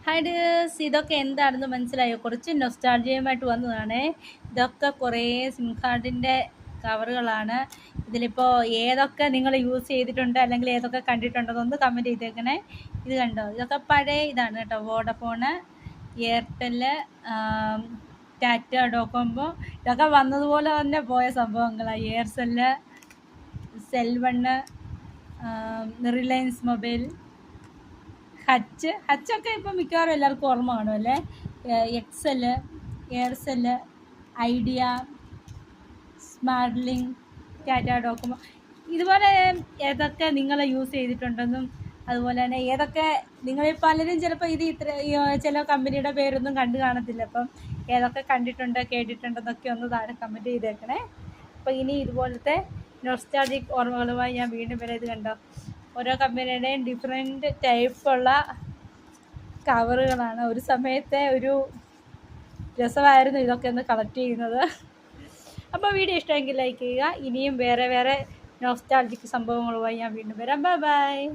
Hi dears, ഇതൊക്കെ എന്താണെന്ന് മനസ്സിലായോ? കുറച്ച് നൊസ്റ്റാൾജിയയുമായിട്ട് വന്നതാണ്. ഇതൊക്കെ കുറേ സിം കാർഡിൻ്റെ കവറുകളാണ്. ഇതിലിപ്പോൾ ഏതൊക്കെ നിങ്ങൾ യൂസ് ചെയ്തിട്ടുണ്ട് അല്ലെങ്കിൽ ഏതൊക്കെ കണ്ടിട്ടുണ്ടെന്നൊന്ന് കമൻറ്റ് ചെയ്തേക്കണേ. ഇത് കണ്ടോ, ഇതൊക്കെ പഴയ ഇതാണ് കേട്ടോ. വോഡഫോണ്, എയർടെല്, ടാറ്റ ഡോകോമോ, ഇതൊക്കെ വന്നതുപോലെ തന്നെ പോയ സംഭവങ്ങളാണ്. എയർസെല്ല്, സെൽവണ്ണ്, റിലയൻസ് മൊബൈൽ, ഹച്ചൊക്കെ ഇപ്പം മിക്കവാറും എല്ലാവർക്കും ഓർമ്മ കാണും അല്ലേ. Excel, Aircel, Idea, Smart Link, Tata Docomo, ഇതുപോലെ ഏതൊക്കെ നിങ്ങൾ യൂസ് ചെയ്തിട്ടുണ്ടെന്നും അതുപോലെ തന്നെ ഏതൊക്കെ നിങ്ങൾ പലരും ചിലപ്പോൾ ഇത് ചില കമ്പനിയുടെ പേരൊന്നും കണ്ടു കാണത്തില്ല. അപ്പം ഏതൊക്കെ കണ്ടിട്ടുണ്ട് കേട്ടിട്ടുണ്ടെന്നൊക്കെ ഒന്ന് താഴെ കമൻറ്റ് ചെയ്തേക്കണേ. അപ്പോൾ ഇനി ഇതുപോലത്തെ നൊസ്റ്റാൾജിക് ഓർമ്മകളുമായി ഞാൻ വീണ്ടും വരെ. ഇത് കണ്ടോ, ഓരോ കമ്പനിയുടെയും ഡിഫറെൻറ്റ് ടൈപ്പുള്ള കവറുകളാണ്. ഒരു സമയത്തെ ഒരു രസമായിരുന്നു ഇതൊക്കെ ഒന്ന് കളക്ട് ചെയ്യുന്നത്. അപ്പോൾ വീഡിയോ ഇഷ്ടമെങ്കിൽ ലൈക്ക് ചെയ്യുക. ഇനിയും വേറെ വേറെ നൊസ്റ്റാൾജിക് സംഭവങ്ങളുമായി ഞാൻ വീണ്ടും വരാം. Bye bye.